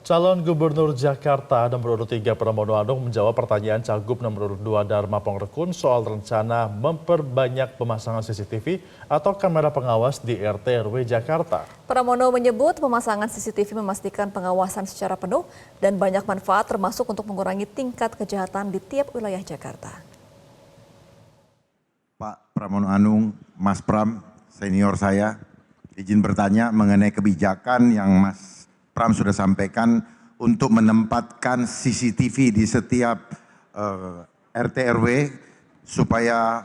Calon Gubernur Jakarta nomor urut 3 Pramono Anung menjawab pertanyaan Cagup nomor urut 2 Dharma Pongrekun soal rencana memperbanyak pemasangan CCTV atau kamera pengawas di RT RW Jakarta. Pramono menyebut pemasangan CCTV memastikan pengawasan secara penuh dan banyak manfaat termasuk untuk mengurangi tingkat kejahatan di tiap wilayah Jakarta. Pak Pramono Anung, Mas Pram, senior saya, izin bertanya mengenai kebijakan yang Mas Pram sudah sampaikan untuk menempatkan CCTV di setiap RT RW supaya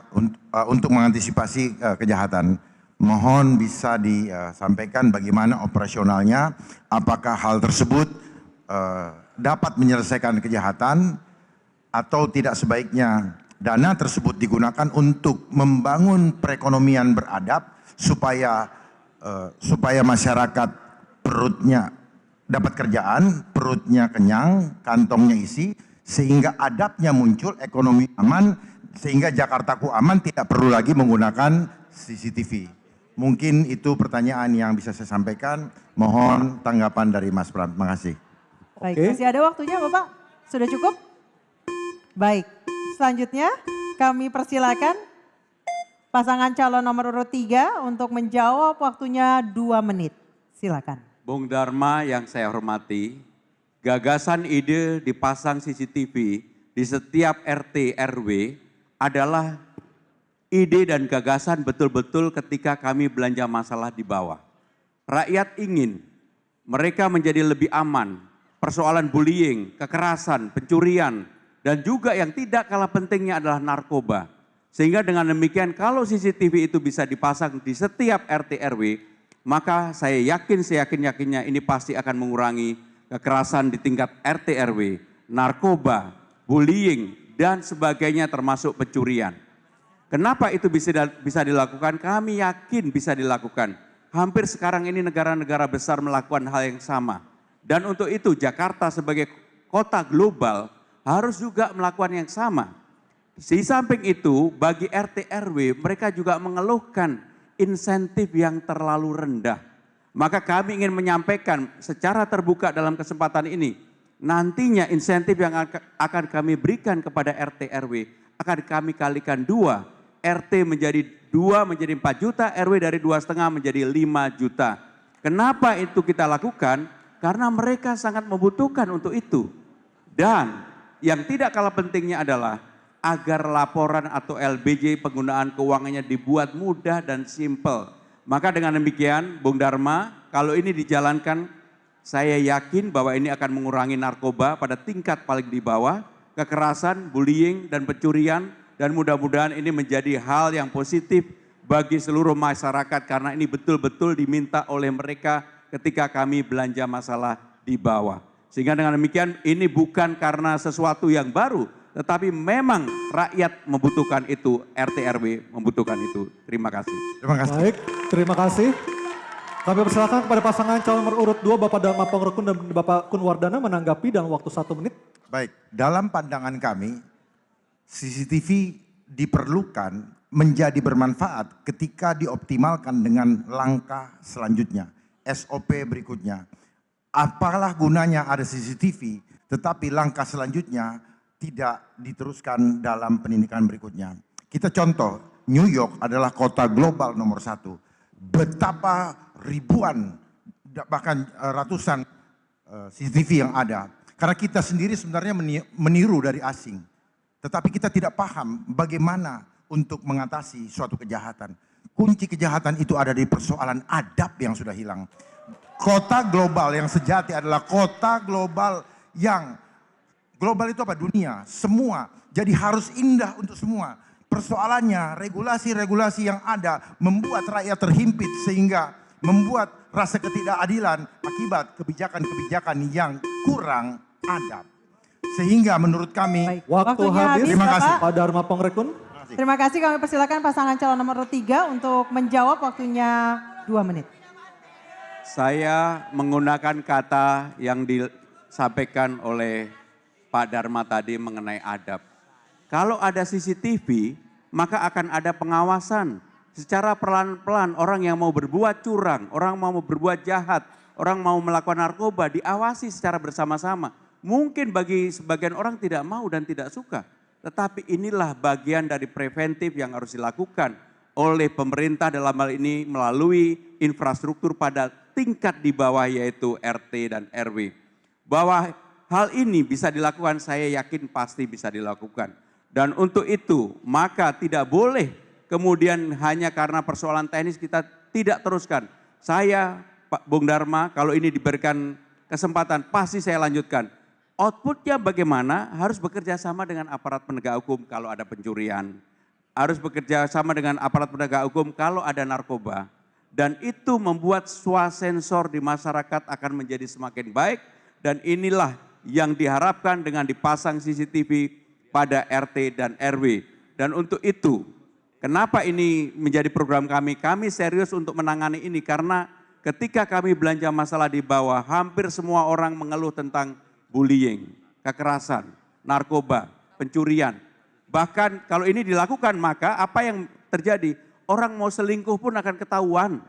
untuk mengantisipasi kejahatan. Mohon bisa disampaikan bagaimana operasionalnya, apakah hal tersebut dapat menyelesaikan kejahatan atau tidak sebaiknya dana tersebut digunakan untuk membangun perekonomian beradab supaya masyarakat perutnya dapat kerjaan, perutnya kenyang, kantongnya isi, sehingga adabnya muncul, ekonomi aman, sehingga Jakartaku aman tidak perlu lagi menggunakan CCTV. Mungkin itu pertanyaan yang bisa saya sampaikan. Mohon tanggapan dari Mas Pram. Terima kasih. Baik, masih ada waktunya Bapak? Sudah cukup? Baik, selanjutnya kami persilakan pasangan calon nomor urut 3 untuk menjawab, waktunya 2 menit. Silakan. Bung Dharma yang saya hormati, gagasan ide dipasang CCTV di setiap RT RW adalah ide dan gagasan betul-betul ketika kami belanja masalah di bawah. Rakyat ingin mereka menjadi lebih aman, persoalan bullying, kekerasan, pencurian, dan juga yang tidak kalah pentingnya adalah narkoba. Sehingga dengan demikian kalau CCTV itu bisa dipasang di setiap RT RW, maka saya yakin seyakin-yakinnya ini pasti akan mengurangi kekerasan di tingkat RT RW, narkoba, bullying, dan sebagainya termasuk pencurian. Kenapa itu bisa dilakukan? Kami yakin bisa dilakukan. Hampir sekarang ini negara-negara besar melakukan hal yang sama. Dan untuk itu Jakarta sebagai kota global harus juga melakukan yang sama. Di samping itu bagi RT RW mereka juga mengeluhkan insentif yang terlalu rendah. Maka kami ingin menyampaikan secara terbuka dalam kesempatan ini, nantinya insentif yang akan kami berikan kepada RT RW akan kami kalikan 2. RT menjadi 2 menjadi 4 juta, RW dari 2,5 menjadi 5 juta. Kenapa itu kita lakukan? Karena mereka sangat membutuhkan untuk itu. Dan yang tidak kalah pentingnya adalah agar laporan atau LBJ penggunaan keuangannya dibuat mudah dan simpel. Maka dengan demikian Bung Dharma, kalau ini dijalankan saya yakin bahwa ini akan mengurangi narkoba pada tingkat paling di bawah, kekerasan, bullying, dan pencurian, dan mudah-mudahan ini menjadi hal yang positif bagi seluruh masyarakat karena ini betul-betul diminta oleh mereka ketika kami belanja masalah di bawah. Sehingga dengan demikian ini bukan karena sesuatu yang baru, tetapi memang rakyat membutuhkan itu, RT RW membutuhkan itu. Terima kasih. Terima kasih. Baik, terima kasih. Kami persilakan kepada pasangan calon nomor urut 2 Bapak Dharma Pongrekun dan Bapak Kun Wardana menanggapi dalam waktu 1 menit. Baik, dalam pandangan kami CCTV diperlukan menjadi bermanfaat ketika dioptimalkan dengan langkah selanjutnya, SOP berikutnya. Apalah gunanya ada CCTV tetapi langkah selanjutnya tidak diteruskan dalam pendidikan berikutnya. Kita contoh, New York adalah kota global nomor 1. Betapa ribuan, bahkan ratusan CCTV yang ada. Karena kita sendiri sebenarnya meniru dari asing. Tetapi kita tidak paham bagaimana untuk mengatasi suatu kejahatan. Kunci kejahatan itu ada di persoalan adab yang sudah hilang. Kota global yang sejati adalah kota global yang global itu apa? Dunia, semua. Jadi harus indah untuk semua. Persoalannya regulasi-regulasi yang ada membuat rakyat terhimpit sehingga membuat rasa ketidakadilan akibat kebijakan-kebijakan yang kurang adab. Sehingga menurut kami Waktu habis. Terima kasih. Pak Dharma Pongrekun. Terima kasih, kami persilakan pasangan calon nomor 3 untuk menjawab, waktunya 2 menit. Saya menggunakan kata yang disampaikan oleh Pak Dharma tadi mengenai adab. Kalau ada CCTV, maka akan ada pengawasan. Secara pelan-pelan orang yang mau berbuat curang, orang mau berbuat jahat, orang mau melakukan narkoba diawasi secara bersama-sama. Mungkin bagi sebagian orang tidak mau dan tidak suka. Tetapi inilah bagian dari preventif yang harus dilakukan oleh pemerintah dalam hal ini melalui infrastruktur pada tingkat di bawah yaitu RT dan RW. Bahwa hal ini bisa dilakukan, saya yakin pasti bisa dilakukan. Dan untuk itu maka tidak boleh kemudian hanya karena persoalan teknis kita tidak teruskan. Saya Pak Bung Dharma kalau ini diberikan kesempatan pasti saya lanjutkan. Outputnya bagaimana? Harus bekerja sama dengan aparat penegak hukum kalau ada pencurian. Harus bekerja sama dengan aparat penegak hukum kalau ada narkoba. Dan itu membuat swasensor di masyarakat akan menjadi semakin baik. Dan inilah yang diharapkan dengan dipasang CCTV pada RT dan RW. Dan untuk itu, kenapa ini menjadi program kami? Kami serius untuk menangani ini karena ketika kami belanja masalah di bawah, hampir semua orang mengeluh tentang bullying, kekerasan, narkoba, pencurian. Bahkan kalau ini dilakukan maka apa yang terjadi? Orang mau selingkuh pun akan ketahuan.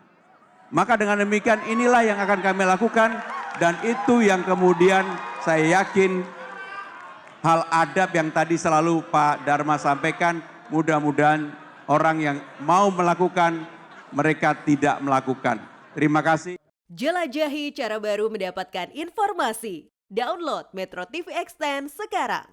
Maka dengan demikian inilah yang akan kami lakukan dan itu yang kemudian saya yakin hal adab yang tadi selalu Pak Dharma sampaikan mudah-mudahan orang yang mau melakukan mereka tidak melakukan. Terima kasih. Jelajahi cara baru mendapatkan informasi. Download Metro TV Extend sekarang.